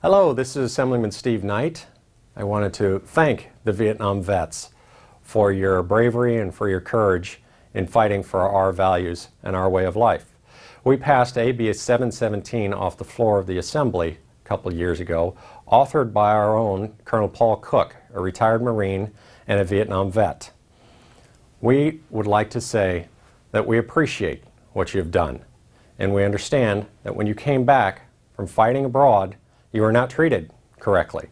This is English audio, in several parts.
Hello, this is Assemblyman Steve Knight. I wanted to thank the Vietnam vets for your bravery and for your courage in fighting for our values and our way of life. We passed AB 717 off the floor of the Assembly a couple of years ago, authored by our own Colonel Paul Cook, a retired Marine and a Vietnam vet. We would like to say that we appreciate what you've done, and we understand that when you came back from fighting abroad, you were not treated correctly.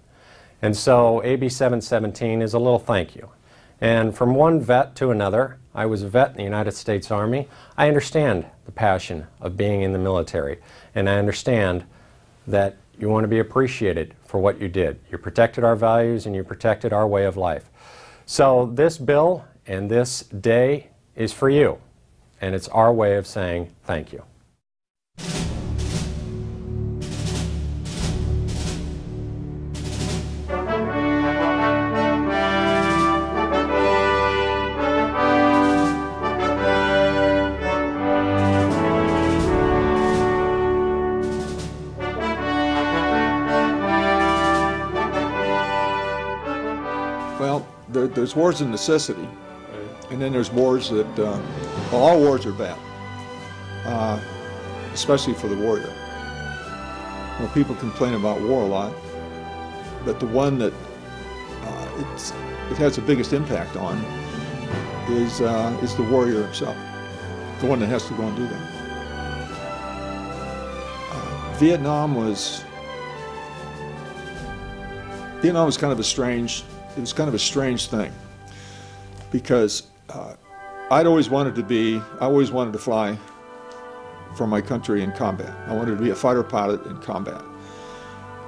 And so AB 717 is a little thank you. And from one vet to another, I was a vet in the United States Army. I understand the passion of being in the military, and I understand that you want to be appreciated for what you did. You protected our values and you protected our way of life. So this bill and this day is for you, and it's our way of saying thank you. Well, there's wars of necessity, and then there's wars that, well, all wars are bad, especially for the warrior. You know, people complain about war a lot, but the one that it has the biggest impact on is the warrior himself, the one that has to go and do that. Vietnam was kind of a strange. It was kind of a strange thing, because I always wanted to fly for my country in combat. I wanted to be a fighter pilot in combat.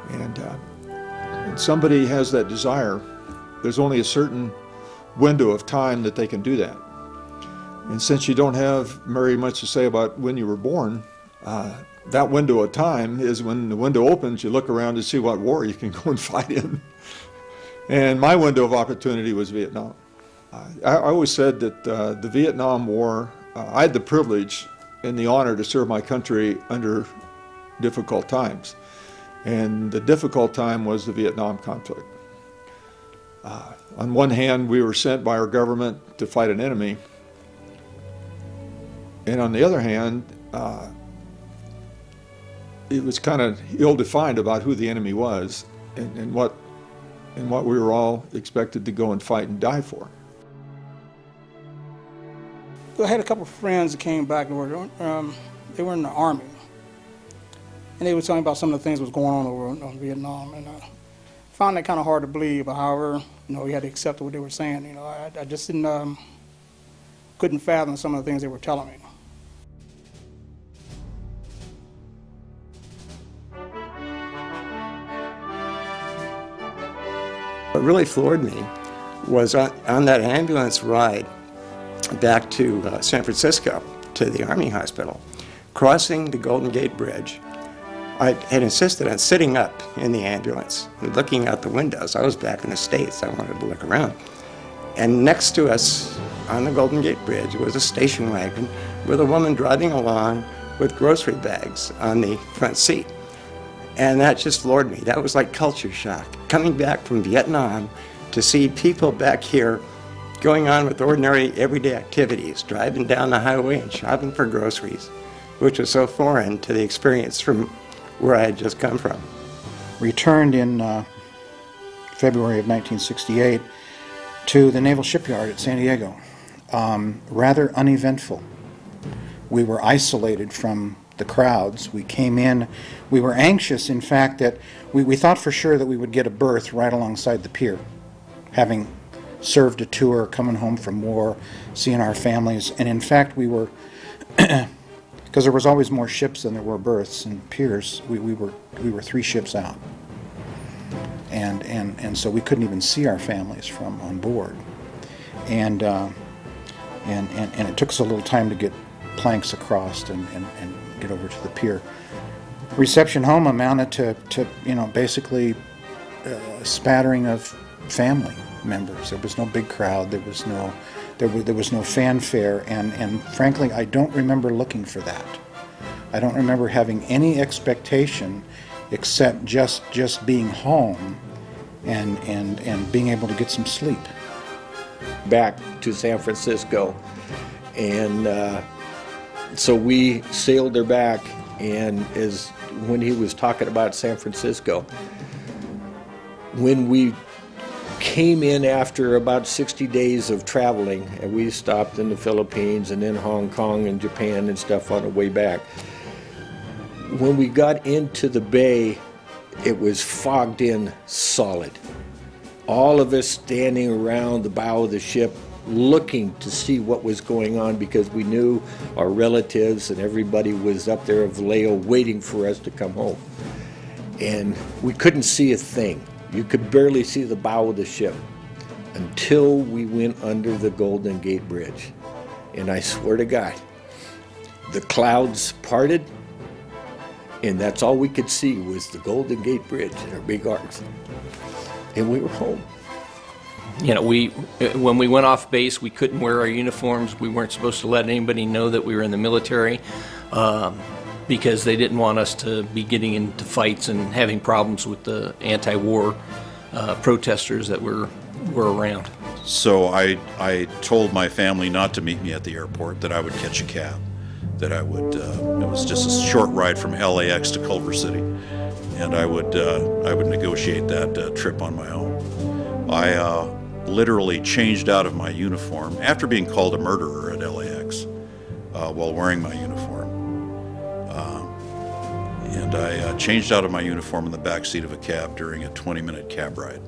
And when somebody has that desire, there's only a certain window of time that they can do that. And since you don't have very much to say about when you were born, that window of time is when the window opens, you look around to see what war you can go and fight in. And my window of opportunity was Vietnam. I always said that the Vietnam War, I had the privilege and the honor to serve my country under difficult times. And the difficult time was the Vietnam conflict. On one hand, we were sent by our government to fight an enemy. And on the other hand, it was kind of ill-defined about who the enemy was and what we were all expected to go and fight and die for. I had a couple of friends that came back and they were in the Army. And they were telling me about some of the things that was going on over in Vietnam. And I found that kind of hard to believe, but however, you had to accept what they were saying. I just couldn't fathom some of the things they were telling me. What really floored me was on that ambulance ride back to San Francisco, to the Army hospital, crossing the Golden Gate Bridge. I had insisted on sitting up in the ambulance and looking out the windows. I was back in the States. I wanted to look around. And next to us on the Golden Gate Bridge was a station wagon with a woman driving along with grocery bags on the front seat. And that just floored me. That was like culture shock. Coming back from Vietnam to see people back here going on with ordinary everyday activities, driving down the highway and shopping for groceries, which was so foreign to the experience from where I had just come from. Returned in February of 1968 to the Naval Shipyard at San Diego. Rather uneventful. We were isolated from the crowds. We came in, we were anxious, in fact, that we thought for sure that we would get a berth right alongside the pier, having served a tour, coming home from war, seeing our families. And in fact, we were, because there was always more ships than there were berths and piers, we were 3 ships out. And so we couldn't even see our families from on board. And it took us a little time to get planks across and get over to the pier. Reception home amounted to basically a spattering of family members. There was no big crowd. There was no fanfare, and frankly, I don't remember looking for that. I don't remember having any expectation except just being home and being able to get some sleep. Back to San Francisco, and so we sailed her back, and when he was talking about San Francisco, when we came in after about 60 days of traveling, and we stopped in the Philippines and then Hong Kong and Japan and stuff on the way back, when we got into the bay, it was fogged in solid. All of us standing around the bow of the ship looking to see what was going on, because we knew our relatives and everybody was up there of Vallejo waiting for us to come home. And we couldn't see a thing. You could barely see the bow of the ship until we went under the Golden Gate Bridge. And I swear to God, the clouds parted, and that's all we could see was the Golden Gate Bridge and our big arcs. And we were home. You know, when we went off base, we couldn't wear our uniforms. We weren't supposed to let anybody know that we were in the military, because they didn't want us to be getting into fights and having problems with the anti-war protesters that were around. So I told my family not to meet me at the airport, that I would catch a cab, that I would, it was just a short ride from LAX to Culver City, and I would negotiate that trip on my own. I literally changed out of my uniform after being called a murderer at LAX while wearing my uniform. And I changed out of my uniform in the back seat of a cab during a 20-minute cab ride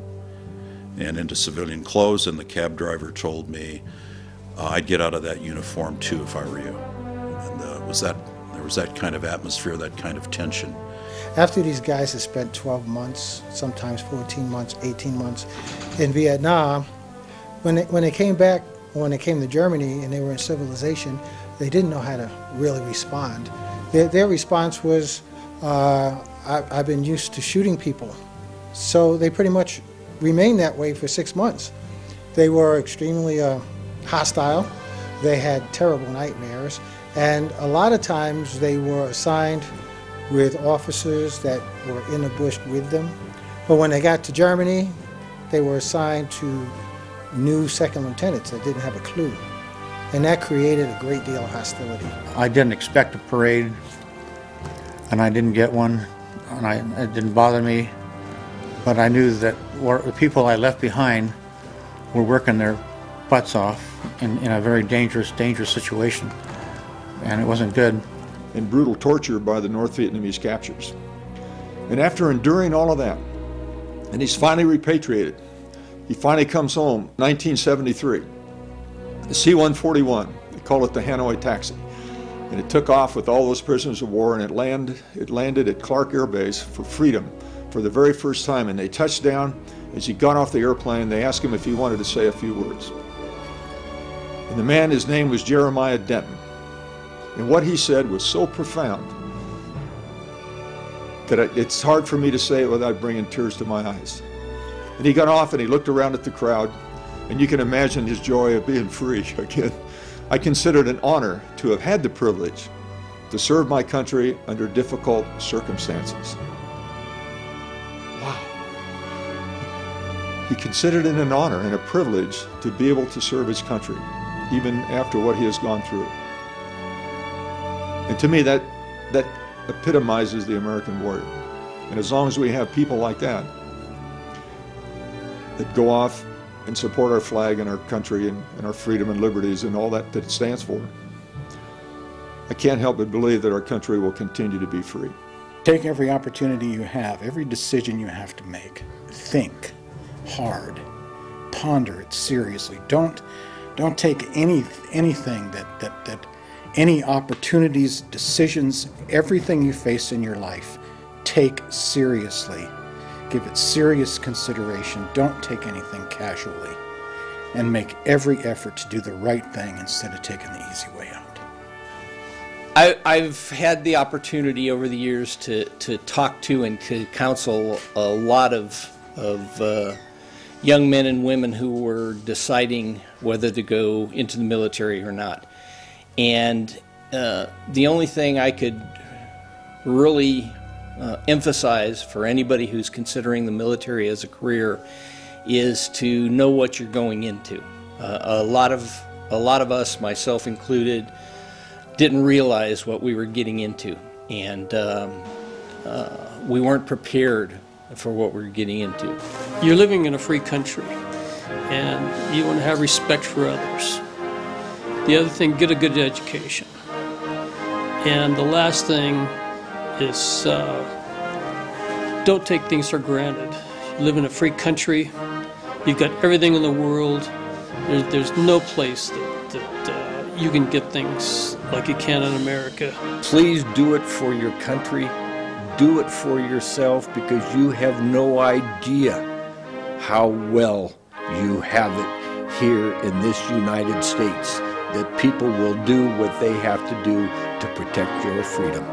and into civilian clothes, and the cab driver told me I'd get out of that uniform too if I were you. And there was that kind of atmosphere, that kind of tension. After these guys had spent 12 months, sometimes 14 months, 18 months in Vietnam, when they came back, when they came to Germany and they were in civilization, they didn't know how to really respond. Their response was, I've been used to shooting people. So they pretty much remained that way for 6 months. They were extremely hostile. They had terrible nightmares. And a lot of times they were assigned with officers that were in the bush with them. But when they got to Germany, they were assigned to new second lieutenants that didn't have a clue. And that created a great deal of hostility. I didn't expect a parade, and I didn't get one, and it didn't bother me. But I knew that the people I left behind were working their butts off in a very dangerous situation, and it wasn't good. And brutal torture by the North Vietnamese captures. And after enduring all of that, and he's finally repatriated, he finally comes home, 1973. The C-141, they call it the Hanoi Taxi. And it took off with all those prisoners of war, and it landed at Clark Air Base for freedom for the very first time. And they touched down. As he got off the airplane, they asked him if he wanted to say a few words. And the man, his name was Jeremiah Denton. And what he said was so profound that it's hard for me to say it without bringing tears to my eyes. And he got off and he looked around at the crowd, and you can imagine his joy of being free again. I consider it an honor to have had the privilege to serve my country under difficult circumstances. Wow. He considered it an honor and a privilege to be able to serve his country, even after what he has gone through. And to me, that epitomizes the American warrior. And as long as we have people like that go off and support our flag and our country and our freedom and liberties and all that it stands for, I can't help but believe that our country will continue to be free. Take every opportunity you have, every decision you have to make. Think hard. Ponder it seriously. Don't take anything that any opportunities, decisions, everything you face in your life, take seriously. Give it serious consideration. Don't take anything casually. And make every effort to do the right thing instead of taking the easy way out. I've had the opportunity over the years to talk to and to counsel a lot of young men and women who were deciding whether to go into the military or not. And the only thing I could really emphasize for anybody who's considering the military as a career is to know what you're going into. A lot of us, myself included, didn't realize what we were getting into, and we weren't prepared for what we were getting into. You're living in a free country, and you want to have respect for others. The other thing, get a good education. And the last thing is don't take things for granted. You live in a free country. You've got everything in the world. There's no place that you can get things like you can in America. Please do it for your country. Do it for yourself, because you have no idea how well you have it here in this United States, that people will do what they have to do to protect your freedom.